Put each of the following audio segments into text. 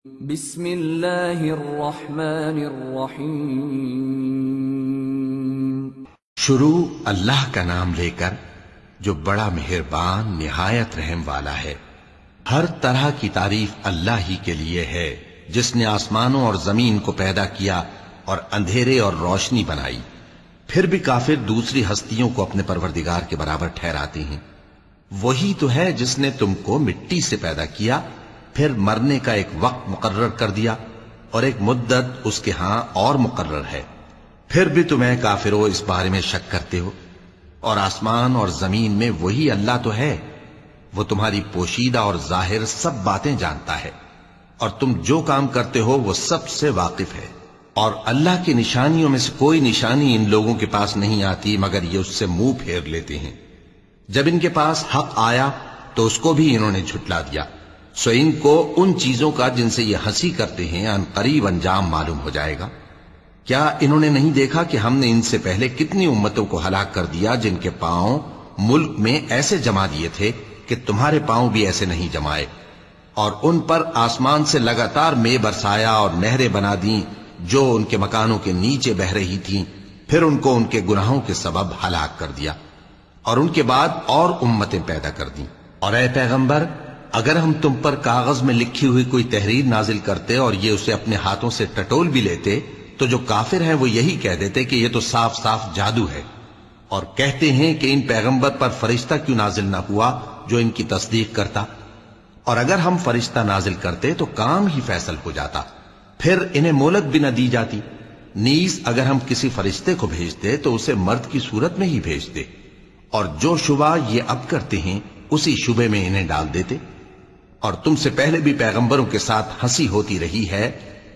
بسم اللہ الرحمن الرحیم۔ شروع اللہ کا نام لے کر جو بڑا مہربان نہایت رحم والا ہے۔ ہر طرح کی تعریف اللہ ہی کے لیے ہے جس نے آسمانوں اور زمین کو پیدا کیا اور اندھیرے اور روشنی بنائی۔ پھر بھی کافر دوسری ہستیوں کو اپنے پروردگار کے برابر ٹھہراتے ہیں۔ وہی تو ہے جس نے تم کو مٹی سے پیدا کیا، پھر مرنے کا ایک وقت مقرر کر دیا اور ایک مدت اس کے ہاں اور مقرر ہے۔ پھر بھی تمہیں کافروں اس بارے میں شک کرتے ہو، اور آسمان اور زمین میں وہی اللہ تو ہے۔ وہ تمہاری پوشیدہ اور ظاہر سب باتیں جانتا ہے، اور تم جو کام کرتے ہو وہ سب سے واقف ہے۔ اور اللہ کی نشانیوں میں سے کوئی نشانی ان لوگوں کے پاس نہیں آتی مگر یہ اس سے منہ پھیر لیتے ہیں۔ جب ان کے پاس حق آیا تو اس کو بھی انہوں نے جھٹلا دیا، سو ان کو ان چیزوں کا جن سے یہ ہنسی کرتے ہیں ان قریب انجام معلوم ہو جائے گا۔ کیا انہوں نے نہیں دیکھا کہ ہم نے ان سے پہلے کتنی امتوں کو ہلاک کر دیا جن کے پاؤں ملک میں ایسے جما دیے تھے کہ تمہارے پاؤں بھی ایسے نہیں جمائے، اور ان پر آسمان سے لگاتار مے برسایا اور نہریں بنا دیں جو ان کے مکانوں کے نیچے بہ رہی تھیں، پھر ان کو ان کے گناہوں کے سبب ہلاک کر دیا، اور ان کے بعد اور امتیں پیدا کر دیں۔ اور اے پیغمبر، اگر ہم تم پر کاغذ میں لکھی ہوئی کوئی تحریر نازل کرتے اور یہ اسے اپنے ہاتھوں سے ٹٹول بھی لیتے تو جو کافر ہیں وہ یہی کہہ دیتے کہ یہ تو صاف صاف جادو ہے، اور کہتے ہیں کہ ان پیغمبر پر فرشتہ کیوں نازل نہ ہوا جو ان کی تصدیق کرتا، اور اگر ہم فرشتہ نازل کرتے تو کام ہی فیصل ہو جاتا، پھر انہیں مہلت بھی نہ دی جاتی۔ نیز اگر ہم کسی فرشتے کو بھیجتے تو اسے مرد کی صورت میں ہی بھیجتے، اور جو شبہ یہ اب کرتے ہیں اسی شبے میں انہیں ڈال دیتے۔ اور تم سے پہلے بھی پیغمبروں کے ساتھ ہنسی ہوتی رہی ہے،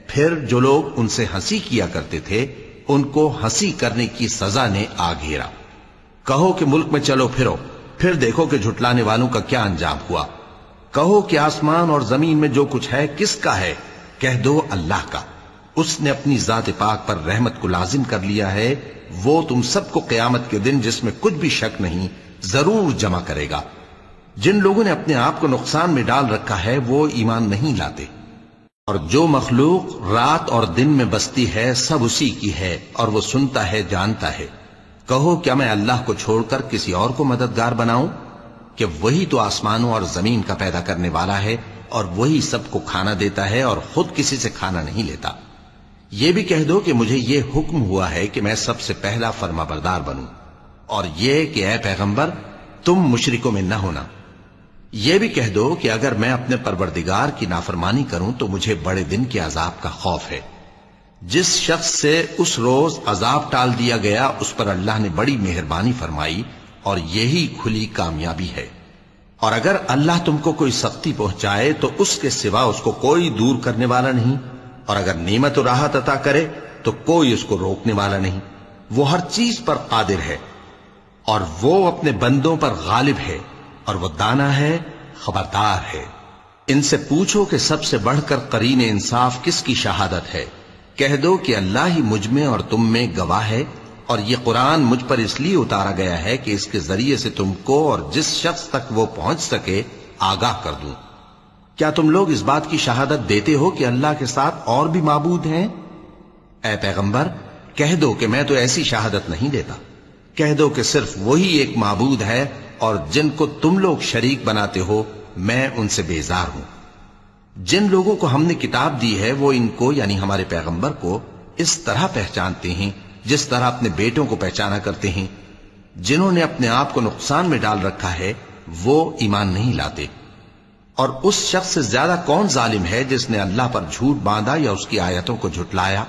پھر جو لوگ ان سے ہنسی کیا کرتے تھے ان کو ہنسی کرنے کی سزا نے آ گھیرا۔ کہو کہ ملک میں چلو پھرو، پھر دیکھو کہ جھٹلانے والوں کا کیا انجام ہوا۔ کہو کہ آسمان اور زمین میں جو کچھ ہے کس کا ہے؟ کہہ دو اللہ کا۔ اس نے اپنی ذات پاک پر رحمت کو لازم کر لیا ہے، وہ تم سب کو قیامت کے دن جس میں کچھ بھی شک نہیں ضرور جمع کرے گا۔ جن لوگوں نے اپنے آپ کو نقصان میں ڈال رکھا ہے وہ ایمان نہیں لاتے، اور جو مخلوق رات اور دن میں بستی ہے سب اسی کی ہے، اور وہ سنتا ہے جانتا ہے۔ کہو کیا میں اللہ کو چھوڑ کر کسی اور کو مددگار بناؤں؟ کہ وہی تو آسمانوں اور زمین کا پیدا کرنے والا ہے، اور وہی سب کو کھانا دیتا ہے اور خود کسی سے کھانا نہیں لیتا۔ یہ بھی کہہ دو کہ مجھے یہ حکم ہوا ہے کہ میں سب سے پہلا فرما بردار بنوں، اور یہ کہ اے پیغمبر تم مشرکوں میں نہ ہونا۔ یہ بھی کہہ دو کہ اگر میں اپنے پروردگار کی نافرمانی کروں تو مجھے بڑے دن کے عذاب کا خوف ہے۔ جس شخص سے اس روز عذاب ٹال دیا گیا اس پر اللہ نے بڑی مہربانی فرمائی، اور یہی کھلی کامیابی ہے۔ اور اگر اللہ تم کو کوئی سختی پہنچائے تو اس کے سوا اس کو کوئی دور کرنے والا نہیں، اور اگر نعمت و راحت عطا کرے تو کوئی اس کو روکنے والا نہیں۔ وہ ہر چیز پر قادر ہے، اور وہ اپنے بندوں پر غالب ہے، اور وہ دانا ہے، خبردار ہے۔ ان سے پوچھو کہ سب سے بڑھ کر قرین انصاف کس کی شہادت ہے؟ کہہ دو کہ اللہ ہی مجھ میں اور تم میں گواہ ہے، اور یہ قرآن مجھ پر اس لیے اتارا گیا ہے کہ اس کے ذریعے سے تم کو اور جس شخص تک وہ پہنچ سکے آگاہ کر دوں۔ کیا تم لوگ اس بات کی شہادت دیتے ہو کہ اللہ کے ساتھ اور بھی معبود ہیں؟ اے پیغمبر کہہ دو کہ میں تو ایسی شہادت نہیں دیتا۔ کہہ دو کہ صرف وہی ایک معبود ہے، اور جن کو تم لوگ شریک بناتے ہو میں ان سے بیزار ہوں۔ جن لوگوں کو ہم نے کتاب دی ہے وہ ان کو یعنی ہمارے پیغمبر کو اس طرح پہچانتے ہیں جس طرح اپنے بیٹوں کو پہچانا کرتے ہیں۔ جنہوں نے اپنے آپ کو نقصان میں ڈال رکھا ہے وہ ایمان نہیں لاتے۔ اور اس شخص سے زیادہ کون ظالم ہے جس نے اللہ پر جھوٹ باندھا یا اس کی آیتوں کو جھٹلایا؟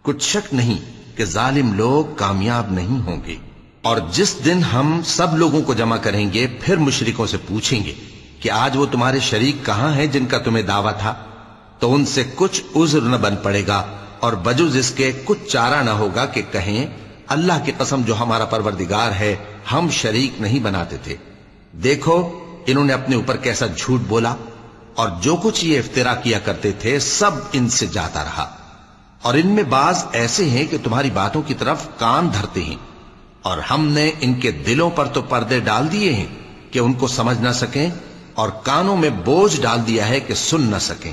کچھ شک نہیں کہ ظالم لوگ کامیاب نہیں ہوں گے۔ اور جس دن ہم سب لوگوں کو جمع کریں گے پھر مشرکوں سے پوچھیں گے کہ آج وہ تمہارے شریک کہاں ہیں جن کا تمہیں دعویٰ تھا، تو ان سے کچھ عذر نہ بن پڑے گا، اور بجز اس کے کچھ چارہ نہ ہوگا کہ کہیں اللہ کی قسم جو ہمارا پروردگار ہے ہم شریک نہیں بناتے تھے۔ دیکھو انہوں نے اپنے اوپر کیسا جھوٹ بولا، اور جو کچھ یہ افترا کیا کرتے تھے سب ان سے جاتا رہا۔ اور ان میں بعض ایسے ہیں کہ تمہاری باتوں کی طرف کان دھرتے ہیں، اور ہم نے ان کے دلوں پر تو پردے ڈال دیے ہیں کہ ان کو سمجھ نہ سکیں، اور کانوں میں بوجھ ڈال دیا ہے کہ سن نہ سکیں۔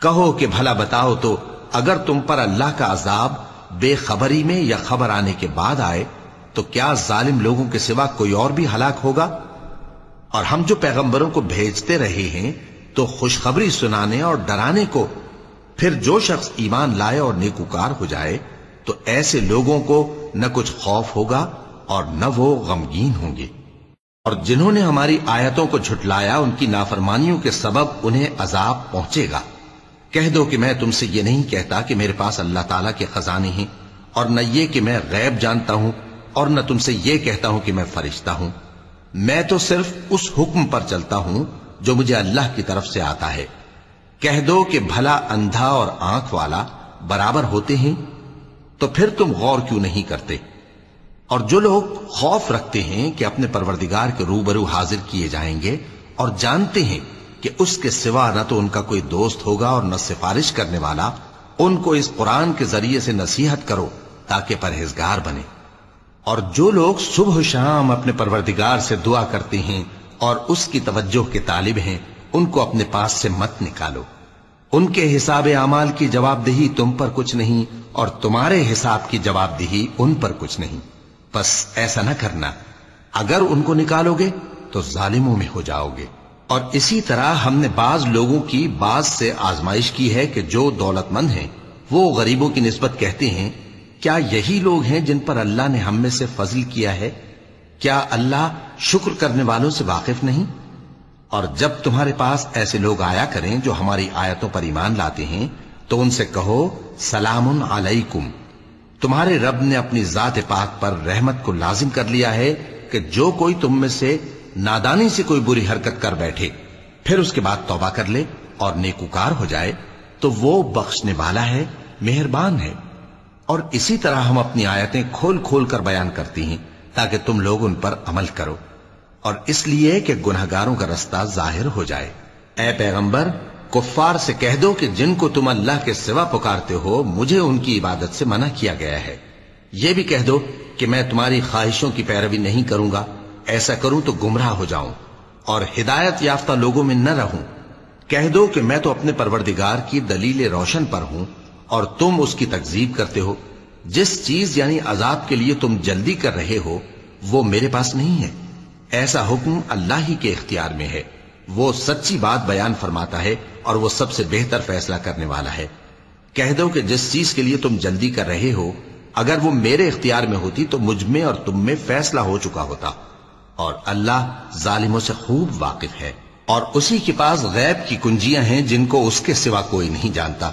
کہو کہ بھلا بتاؤ تو اگر تم پر اللہ کا عذاب بے خبری میں یا خبر آنے کے بعد آئے تو کیا ظالم لوگوں کے سوا کوئی اور بھی ہلاک ہوگا؟ اور ہم جو پیغمبروں کو بھیجتے رہے ہیں تو خوشخبری سنانے اور ڈرانے کو، پھر جو شخص ایمان لائے اور نیکوکار ہو جائے تو ایسے لوگوں کو نہ کچھ خوف ہوگا اور نہ وہ غمگین ہوں گے۔ اور جنہوں نے ہماری آیتوں کو جھٹلایا ان کی نافرمانیوں کے سبب انہیں عذاب پہنچے گا۔ کہہ دو کہ میں تم سے یہ نہیں کہتا کہ میرے پاس اللہ تعالیٰ کے خزانے ہیں، اور نہ یہ کہ میں غیب جانتا ہوں، اور نہ تم سے یہ کہتا ہوں کہ میں فرشتہ ہوں۔ میں تو صرف اس حکم پر چلتا ہوں جو مجھے اللہ کی طرف سے آتا ہے۔ کہہ دو کہ بھلا اندھا اور آنکھ والا برابر ہوتے ہیں؟ تو پھر تم غور کیوں نہیں کرتے؟ اور جو لوگ خوف رکھتے ہیں کہ اپنے پروردگار کے روبرو حاضر کیے جائیں گے اور جانتے ہیں کہ اس کے سوا نہ تو ان کا کوئی دوست ہوگا اور نہ سفارش کرنے والا، ان کو اس قرآن کے ذریعے سے نصیحت کرو تاکہ پرہیزگار بنے۔ اور جو لوگ صبح و شام اپنے پروردگار سے دعا کرتے ہیں اور اس کی توجہ کے طالب ہیں، ان کو اپنے پاس سے مت نکالو۔ ان کے حساب اعمال کی جواب دہی تم پر کچھ نہیں، اور تمہارے حساب کی جواب دہی ان پر کچھ نہیں۔ بس ایسا نہ کرنا، اگر ان کو نکالو گے تو ظالموں میں ہو جاؤ گے۔ اور اسی طرح ہم نے بعض لوگوں کی بعض سے آزمائش کی ہے کہ جو دولت مند ہیں وہ غریبوں کی نسبت کہتے ہیں کیا یہی لوگ ہیں جن پر اللہ نے ہم میں سے فضل کیا ہے؟ کیا اللہ شکر کرنے والوں سے واقف نہیں؟ اور جب تمہارے پاس ایسے لوگ آیا کریں جو ہماری آیتوں پر ایمان لاتے ہیں تو ان سے کہو سلام علیکم، تمہارے رب نے اپنی ذات پاک پر رحمت کو لازم کر لیا ہے کہ جو کوئی تم میں سے نادانی سے کوئی بری حرکت کر بیٹھے پھر اس کے بعد توبہ کر لے اور نیکوکار ہو جائے تو وہ بخشنے والا ہے، مہربان ہے۔ اور اسی طرح ہم اپنی آیتیں کھول کھول کر بیان کرتی ہیں تاکہ تم لوگ ان پر عمل کرو، اور اس لیے کہ گنہگاروں کا رستہ ظاہر ہو جائے۔ اے پیغمبر، کفار سے کہہ دو کہ جن کو تم اللہ کے سوا پکارتے ہو مجھے ان کی عبادت سے منع کیا گیا ہے۔ یہ بھی کہہ دو کہ میں تمہاری خواہشوں کی پیروی نہیں کروں گا، ایسا کروں تو گمراہ ہو جاؤں اور ہدایت یافتہ لوگوں میں نہ رہوں۔ کہہ دو کہ میں تو اپنے پروردگار کی دلیل روشن پر ہوں اور تم اس کی تکذیب کرتے ہو۔ جس چیز یعنی عذاب کے لیے تم جلدی کر رہے ہو وہ میرے پاس نہیں ہے، ایسا حکم اللہ ہی کے اختیار میں ہے۔ وہ سچی بات بیان فرماتا ہے اور وہ سب سے بہتر فیصلہ کرنے والا ہے۔ کہہ دو کہ جس چیز کے لیے تم جلدی کر رہے ہو اگر وہ میرے اختیار میں ہوتی تو مجھ میں اور تم میں فیصلہ ہو چکا ہوتا، اور اللہ ظالموں سے خوب واقف ہے۔ اور اسی کے پاس غیب کی کنجیاں ہیں جن کو اس کے سوا کوئی نہیں جانتا،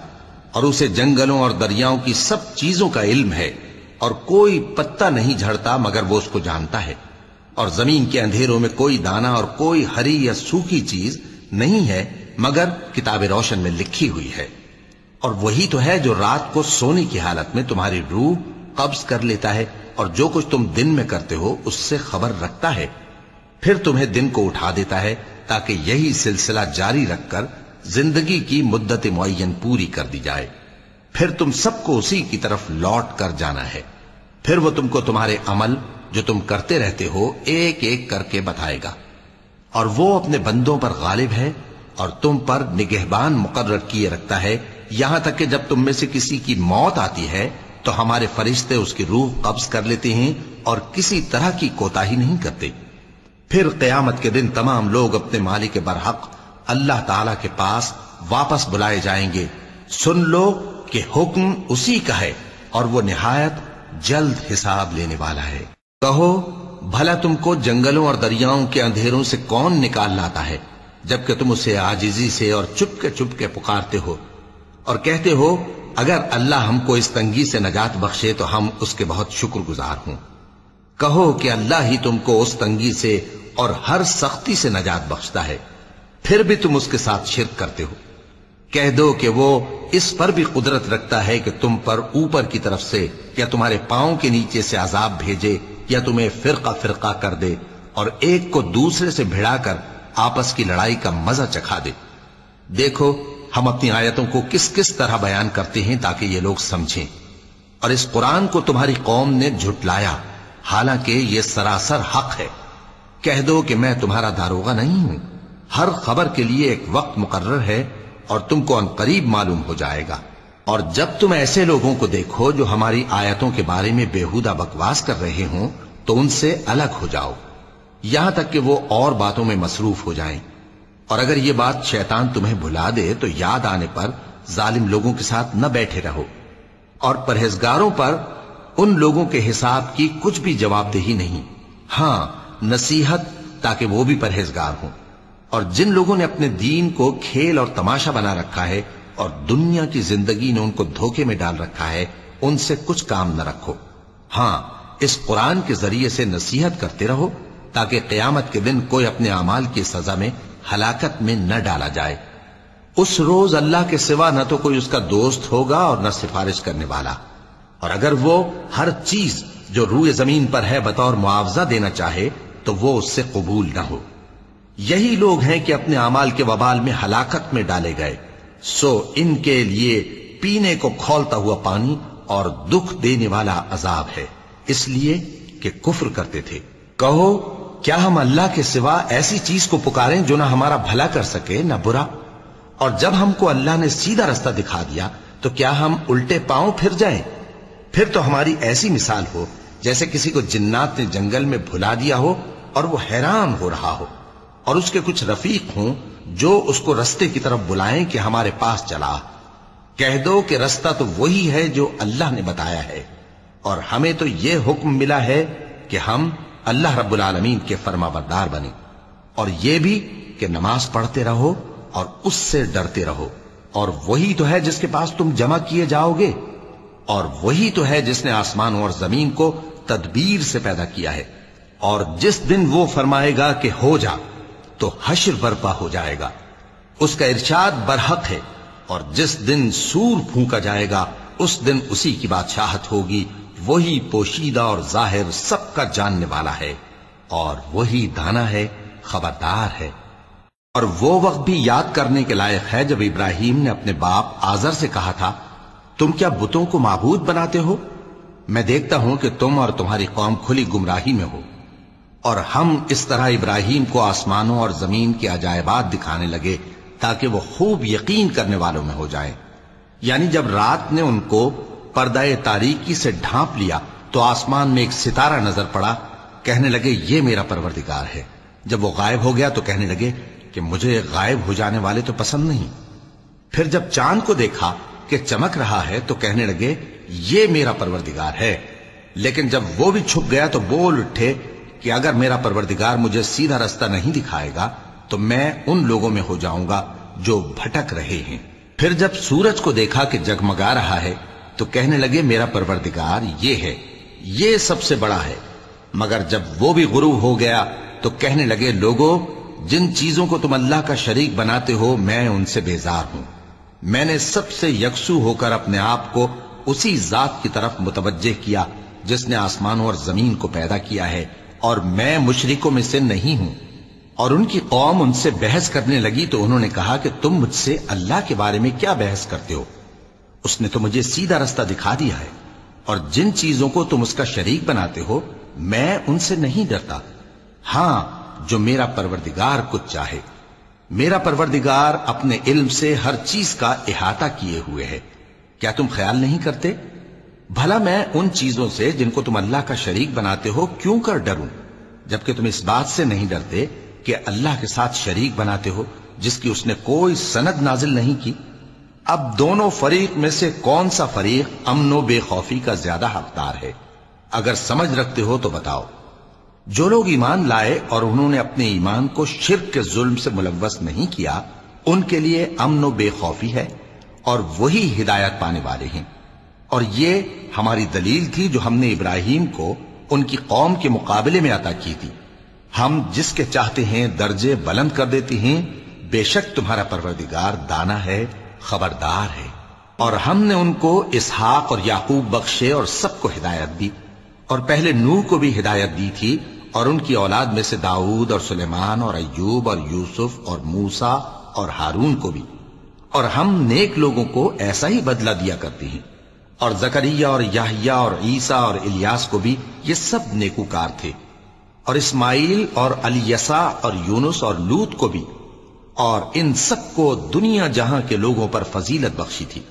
اور اسے جنگلوں اور دریاؤں کی سب چیزوں کا علم ہے، اور کوئی پتا نہیں جھڑتا مگر وہ اس کو جانتا ہے، اور زمین کے اندھیروں میں کوئی دانہ اور کوئی ہری یا سوکھی چیز نہیں ہے مگر کتاب روشن میں لکھی ہوئی ہے۔ اور وہی تو ہے جو رات کو سونے کی حالت میں تمہاری روح قبض کر لیتا ہے، اور جو کچھ تم دن میں کرتے ہو اس سے خبر رکھتا ہے، پھر تمہیں دن کو اٹھا دیتا ہے تاکہ یہی سلسلہ جاری رکھ کر زندگی کی مدت معین پوری کر دی جائے۔ پھر تم سب کو اسی کی طرف لوٹ کر جانا ہے، پھر وہ تم کو تمہارے عمل جو تم کرتے رہتے ہو ایک ایک کر کے بتائے گا۔ اور وہ اپنے بندوں پر غالب ہے اور تم پر نگہبان مقرر کیے رکھتا ہے، یہاں تک کہ جب تم میں سے کسی کی موت آتی ہے تو ہمارے فرشتے اس کی روح قبض کر لیتے ہیں اور کسی طرح کی کوتاہی نہیں کرتے۔ پھر قیامت کے دن تمام لوگ اپنے مالک برحق اللہ تعالی کے پاس واپس بلائے جائیں گے۔ سن لو کہ حکم اسی کا ہے اور وہ نہایت جلد حساب لینے والا ہے۔ کہو بھلا تم کو جنگلوں اور دریاؤں کے اندھیروں سے کون نکال لاتا ہے جبکہ تم اسے عاجزی سے اور چپ کے پکارتے ہو اور کہتے ہو اگر اللہ ہم کو اس تنگی سے نجات بخشے تو ہم اس کے بہت شکر گزار ہوں۔ کہو کہ اللہ ہی تم کو اس تنگی سے اور ہر سختی سے نجات بخشتا ہے، پھر بھی تم اس کے ساتھ شرک کرتے ہو۔ کہہ دو کہ وہ اس پر بھی قدرت رکھتا ہے کہ تم پر اوپر کی طرف سے یا تمہارے پاؤں کے نیچے سے عذاب بھیجے یا تمہیں فرقہ فرقہ کر دے اور ایک کو دوسرے سے بھڑا کر آپس کی لڑائی کا مزہ چکھا دے۔ دیکھو ہم اپنی آیتوں کو کس کس طرح بیان کرتے ہیں تاکہ یہ لوگ سمجھیں۔ اور اس قرآن کو تمہاری قوم نے جھٹلایا حالانکہ یہ سراسر حق ہے۔ کہہ دو کہ میں تمہارا داروغہ نہیں ہوں، ہر خبر کے لیے ایک وقت مقرر ہے اور تم کو عنقریب معلوم ہو جائے گا۔ اور جب تم ایسے لوگوں کو دیکھو جو ہماری آیتوں کے بارے میں بےہودہ بکواس کر رہے ہوں تو ان سے الگ ہو جاؤ، یہاں تک کہ وہ اور باتوں میں مصروف ہو جائیں۔ اور اگر یہ بات شیطان تمہیں بھلا دے تو یاد آنے پر ظالم لوگوں کے ساتھ نہ بیٹھے رہو، اور پرہیزگاروں پر ان لوگوں کے حساب کی کچھ بھی جواب دہی نہیں، ہاں نصیحت تاکہ وہ بھی پرہیزگار ہوں۔ اور جن لوگوں نے اپنے دین کو کھیل اور تماشا بنا رکھا ہے اور دنیا کی زندگی نے ان کو دھوکے میں ڈال رکھا ہے، ان سے کچھ کام نہ رکھو، ہاں اس قرآن کے ذریعے سے نصیحت کرتے رہو تاکہ قیامت کے دن کوئی اپنے اعمال کی سزا میں ہلاکت میں نہ ڈالا جائے۔ اس روز اللہ کے سوا نہ تو کوئی اس کا دوست ہوگا اور نہ سفارش کرنے والا، اور اگر وہ ہر چیز جو روئے زمین پر ہے بطور معاوضہ دینا چاہے تو وہ اس سے قبول نہ ہو۔ یہی لوگ ہیں کہ اپنے اعمال کے وبال میں ہلاکت میں ڈالے گئے، سو ان کے لیے پینے کو کھولتا ہوا پانی اور دکھ دینے والا عذاب ہے، اس لیے کہ کفر کرتے تھے۔ کہو کیا ہم اللہ کے سوا ایسی چیز کو پکاریں جو نہ ہمارا بھلا کر سکے نہ برا؟ اور جب ہم کو اللہ نے سیدھا رستہ دکھا دیا تو کیا ہم الٹے پاؤں پھر جائیں؟ پھر تو ہماری ایسی مثال ہو جیسے کسی کو جنات نے جنگل میں بھلا دیا ہو اور وہ حیران ہو رہا ہو، اور اس کے کچھ رفیق ہوں جو اس کو رستے کی طرف بلائیں کہ ہمارے پاس چلا۔ کہہ دو کہ رستہ تو وہی ہے جو اللہ نے بتایا ہے، اور ہمیں تو یہ حکم ملا ہے کہ ہم اللہ رب العالمین کے فرما بردار بنیں، اور یہ بھی کہ نماز پڑھتے رہو اور اس سے ڈرتے رہو، اور وہی تو ہے جس کے پاس تم جمع کیے جاؤ گے، اور وہی تو ہے جس نے آسمانوں اور زمین کو تدبیر سے پیدا کیا ہے، اور جس دن وہ فرمائے گا کہ ہو جا تو حشر برپا ہو جائے گا، اس کا ارشاد برحق ہے، اور جس دن سور پھونکا جائے گا اس دن اسی کی بادشاہت ہوگی، وہی پوشیدہ اور ظاہر سب کا جاننے والا ہے، اور وہی دانا ہے، خبردار ہے۔ اور وہ وقت بھی یاد کرنے کے لائق ہے جب ابراہیم نے اپنے باپ آزر سے کہا تھا، تم کیا بتوں کو معبود بناتے ہو؟ میں دیکھتا ہوں کہ تم اور تمہاری قوم کھلی گمراہی میں ہو۔ اور ہم اس طرح ابراہیم کو آسمانوں اور زمین کے عجائبات دکھانے لگے تاکہ وہ خوب یقین کرنے والوں میں ہو جائیں۔ یعنی جب رات نے ان کو پردہ تاریکی سے ڈھانپ لیا تو آسمان میں ایک ستارہ نظر پڑا، کہنے لگے یہ میرا پروردگار ہے۔ جب وہ غائب ہو گیا تو کہنے لگے کہ مجھے غائب ہو جانے والے تو پسند نہیں۔ پھر جب چاند کو دیکھا کہ چمک رہا ہے تو کہنے لگے یہ میرا پروردگار ہے۔ لیکن جب وہ بھی چھپ گیا تو بول اٹھے کہ اگر میرا پروردگار مجھے سیدھا رستہ نہیں دکھائے گا تو میں ان لوگوں میں ہو جاؤں گا جو بھٹک رہے ہیں۔ پھر جب سورج کو دیکھا کہ جگمگا رہا ہے تو کہنے لگے میرا پروردگار یہ ہے، یہ سب سے بڑا ہے۔ مگر جب وہ بھی غروب ہو گیا تو کہنے لگے لوگو، جن چیزوں کو تم اللہ کا شریک بناتے ہو میں ان سے بیزار ہوں۔ میں نے سب سے یکسو ہو کر اپنے آپ کو اسی ذات کی طرف متوجہ کیا جس نے آسمانوں اور زمین کو پیدا کیا ہے، اور میں مشرکوں میں سے نہیں ہوں۔ اور ان کی قوم ان سے بحث کرنے لگی تو انہوں نے کہا کہ تم مجھ سے اللہ کے بارے میں کیا بحث کرتے ہو؟ اس نے تو مجھے سیدھا رستہ دکھا دیا ہے، اور جن چیزوں کو تم اس کا شریک بناتے ہو میں ان سے نہیں ڈرتا، ہاں جو میرا پروردگار کچھ چاہے۔ میرا پروردگار اپنے علم سے ہر چیز کا احاطہ کیے ہوئے ہے۔ کیا تم خیال نہیں کرتے؟ بھلا میں ان چیزوں سے جن کو تم اللہ کا شریک بناتے ہو کیوں کر ڈروں، جبکہ تم اس بات سے نہیں ڈرتے کہ اللہ کے ساتھ شریک بناتے ہو جس کی اس نے کوئی سند نازل نہیں کی۔ اب دونوں فریق میں سے کون سا فریق امن و بے خوفی کا زیادہ حقدار ہے؟ اگر سمجھ رکھتے ہو تو بتاؤ۔ جو لوگ ایمان لائے اور انہوں نے اپنے ایمان کو شرک کے ظلم سے ملوث نہیں کیا، ان کے لیے امن و بے خوفی ہے، اور وہی ہدایت پانے والے ہیں۔ اور یہ ہماری دلیل تھی جو ہم نے ابراہیم کو ان کی قوم کے مقابلے میں عطا کی تھی۔ ہم جس کے چاہتے ہیں درجے بلند کر دیتے ہیں، بے شک تمہارا پروردگار دانا ہے، خبردار ہے۔ اور ہم نے ان کو اسحاق اور یعقوب بخشے اور سب کو ہدایت دی، اور پہلے نوح کو بھی ہدایت دی تھی، اور ان کی اولاد میں سے داؤد اور سلیمان اور ایوب اور یوسف اور موسیٰ اور ہارون کو بھی۔ اور ہم نیک لوگوں کو ایسا ہی بدلہ دیا کرتے ہیں۔ اور زکریا اور یحییٰ اور عیسیٰ اور الیاس کو بھی، یہ سب نیکوکار تھے۔ اور اسماعیل اور الیسع اور یونس اور لوط کو بھی، اور ان سب کو دنیا جہاں کے لوگوں پر فضیلت بخشی تھی،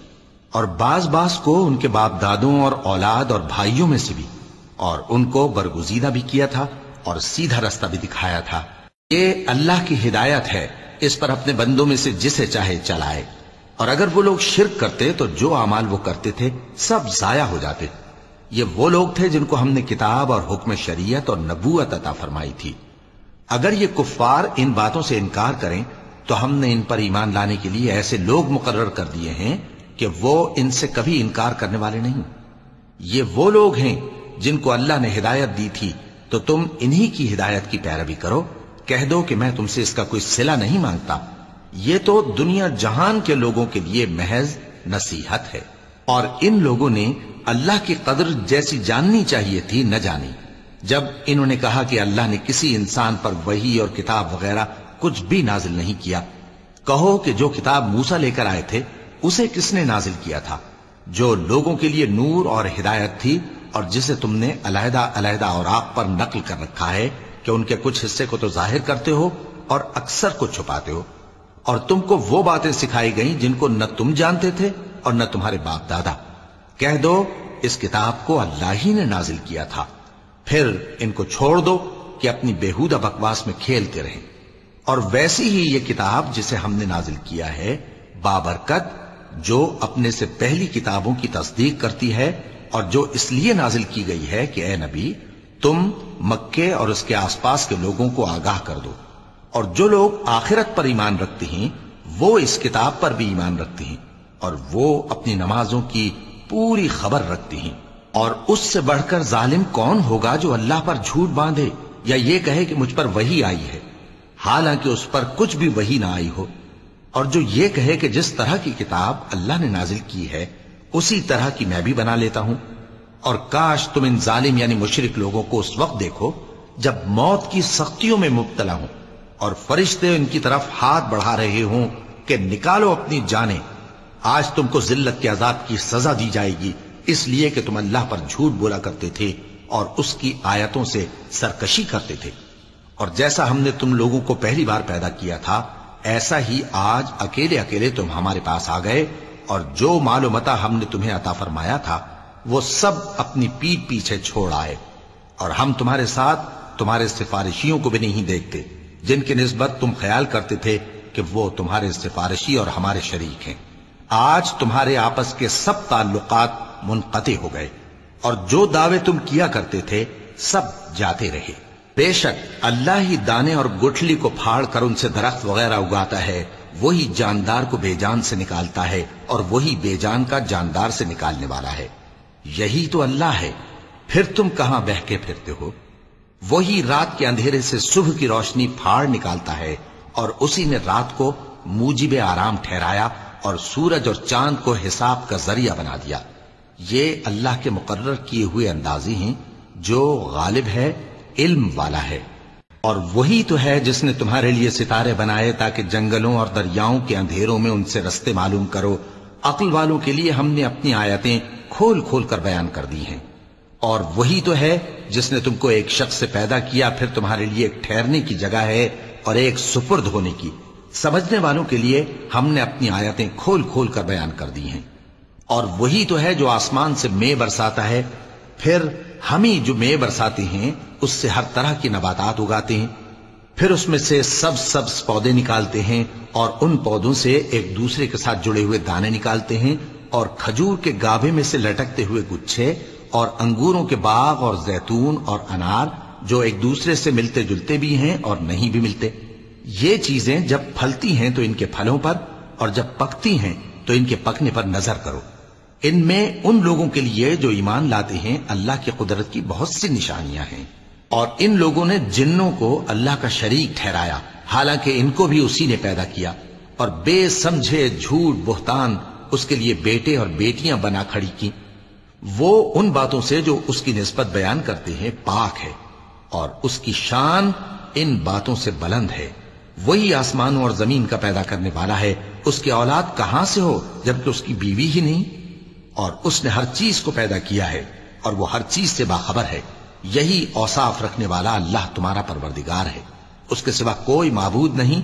اور بعض بعض کو ان کے باپ دادوں اور اولاد اور بھائیوں میں سے بھی، اور ان کو برگزیدہ بھی کیا تھا اور سیدھا رستہ بھی دکھایا تھا۔ یہ اللہ کی ہدایت ہے، اس پر اپنے بندوں میں سے جسے چاہے چلائے، اور اگر وہ لوگ شرک کرتے تو جو اعمال وہ کرتے تھے سب ضائع ہو جاتے۔ یہ وہ لوگ تھے جن کو ہم نے کتاب اور حکم شریعت اور نبوت عطا فرمائی تھی۔ اگر یہ کفار ان باتوں سے انکار کریں تو ہم نے ان پر ایمان لانے کے لیے ایسے لوگ مقرر کر دیے ہیں کہ وہ ان سے کبھی انکار کرنے والے نہیں۔ یہ وہ لوگ ہیں جن کو اللہ نے ہدایت دی تھی، تو تم انہی کی ہدایت کی پیروی کرو۔ کہہ دو کہ میں تم سے اس کا کوئی صلہ نہیں مانگتا، یہ تو دنیا جہان کے لوگوں کے لیے محض نصیحت ہے۔ اور ان لوگوں نے اللہ کی قدر جیسی جاننی چاہیے تھی نہ جانی، جب انہوں نے کہا کہ اللہ نے کسی انسان پر وحی اور کتاب وغیرہ کچھ بھی نازل نہیں کیا۔ کہو کہ جو کتاب موسیٰ لے کر آئے تھے اسے کس نے نازل کیا تھا؟ جو لوگوں کے لیے نور اور ہدایت تھی، اور جسے تم نے علیحدہ علیحدہ اوراق پر نقل کر رکھا ہے کہ ان کے کچھ حصے کو تو ظاہر کرتے ہو اور اکثر کو چھپاتے ہو۔ اور تم کو وہ باتیں سکھائی گئیں جن کو نہ تم جانتے تھے اور نہ تمہارے باپ دادا۔ کہہ دو اس کتاب کو اللہ ہی نے نازل کیا تھا، پھر ان کو چھوڑ دو کہ اپنی بیہودہ بکواس میں کھیلتے رہیں۔ اور ویسی ہی یہ کتاب جسے ہم نے نازل کیا ہے بابرکت، جو اپنے سے پہلی کتابوں کی تصدیق کرتی ہے، اور جو اس لیے نازل کی گئی ہے کہ اے نبی تم مکے اور اس کے آس پاس کے لوگوں کو آگاہ کر دو، اور جو لوگ آخرت پر ایمان رکھتے ہیں وہ اس کتاب پر بھی ایمان رکھتے ہیں، اور وہ اپنی نمازوں کی پوری خبر رکھتے ہیں۔ اور اس سے بڑھ کر ظالم کون ہوگا جو اللہ پر جھوٹ باندھے یا یہ کہے کہ مجھ پر وحی آئی ہے، حالانکہ اس پر کچھ بھی وحی نہ آئی ہو، اور جو یہ کہے کہ جس طرح کی کتاب اللہ نے نازل کی ہے اسی طرح کی میں بھی بنا لیتا ہوں۔ اور کاش تم ان ظالم یعنی مشرک لوگوں کو اس وقت دیکھو جب موت کی سختیوں میں مبتلا ہوں اور فرشتے ان کی طرف ہاتھ بڑھا رہے ہوں کہ نکالو اپنی جانیں، آج تم کو ذلت کے عذاب کی سزا دی جائے گی، اس لیے کہ تم اللہ پر جھوٹ بولا کرتے تھے اور اس کی آیتوں سے سرکشی کرتے تھے۔ اور جیسا ہم نے تم لوگوں کو پہلی بار پیدا کیا تھا ایسا ہی آج اکیلے اکیلے تم ہمارے پاس آ گئے، اور جو مال و متاع ہم نے تمہیں عطا فرمایا تھا وہ سب اپنی پیٹ پیچھے چھوڑ آئے، اور ہم تمہارے ساتھ تمہارے سفارشیوں کو بھی نہیں دیکھتے جن کی نسبت تم خیال کرتے تھے کہ وہ تمہارے سفارشی اور ہمارے شریک ہیں۔ آج تمہارے آپس کے سب تعلقات منقطع ہو گئے، اور جو دعوے تم کیا کرتے تھے سب جاتے رہے۔ بے شک اللہ ہی دانے اور گٹھلی کو پھاڑ کر ان سے درخت وغیرہ اگاتا ہے، وہی جاندار کو بے جان سے نکالتا ہے اور وہی بے جان کا جاندار سے نکالنے والا ہے۔ یہی تو اللہ ہے، پھر تم کہاں بہکے پھرتے ہو؟ وہی رات کے اندھیرے سے صبح کی روشنی پھاڑ نکالتا ہے، اور اسی نے رات کو موجب آرام ٹھہرایا اور سورج اور چاند کو حساب کا ذریعہ بنا دیا۔ یہ اللہ کے مقرر کیے ہوئے اندازے ہیں، جو غالب ہے، علم والا ہے۔ اور وہی تو ہے جس نے تمہارے لیے ستارے بنائے تاکہ جنگلوں اور دریاؤں کے اندھیروں میں ان سے رستے معلوم کرو۔ عقل والوں کے لیے ہم نے اپنی آیتیں کھول کھول کر بیان کر دی ہیں۔ اور وہی تو ہے جس نے تم کو ایک شخص سے پیدا کیا، پھر تمہارے لیے ایک ٹھہرنے کی جگہ ہے اور ایک سپرد ہونے کی۔ سمجھنے والوں کے لیے ہم نے اپنی آیتیں کھول کھول کر بیان کر دی ہیں۔ اور وہی تو ہے جو آسمان سے مے برساتا ہے، پھر ہم ہی جو مے برساتے ہیں اس سے ہر طرح کی نباتات اگاتے ہیں، پھر اس میں سے سبز پودے نکالتے ہیں، اور ان پودوں سے ایک دوسرے کے ساتھ جڑے ہوئے دانے نکالتے ہیں، اور کھجور کے گابھے میں سے لٹکتے ہوئے گچھے، اور انگوروں کے باغ اور زیتون اور انار جو ایک دوسرے سے ملتے جلتے بھی ہیں اور نہیں بھی ملتے۔ یہ چیزیں جب پھلتی ہیں تو ان کے پھلوں پر، اور جب پکتی ہیں تو ان کے پکنے پر نظر کرو۔ ان میں ان لوگوں کے لیے جو ایمان لاتے ہیں اللہ کی قدرت کی بہت سی نشانیاں ہیں۔ اور ان لوگوں نے جنوں کو اللہ کا شریک ٹھہرایا، حالانکہ ان کو بھی اسی نے پیدا کیا، اور بے سمجھے جھوٹ بہتان اس کے لیے بیٹے اور بیٹیاں بنا کھڑی کی۔ وہ ان باتوں سے جو اس کی نسبت بیان کرتے ہیں پاک ہے، اور اس کی شان ان باتوں سے بلند ہے۔ وہی آسمانوں اور زمین کا پیدا کرنے والا ہے، اس کی اولاد کہاں سے ہو جبکہ اس کی بیوی ہی نہیں؟ اور اس نے ہر چیز کو پیدا کیا ہے اور وہ ہر چیز سے باخبر ہے۔ یہی اوصاف رکھنے والا اللہ تمہارا پروردگار ہے، اس کے سوا کوئی معبود نہیں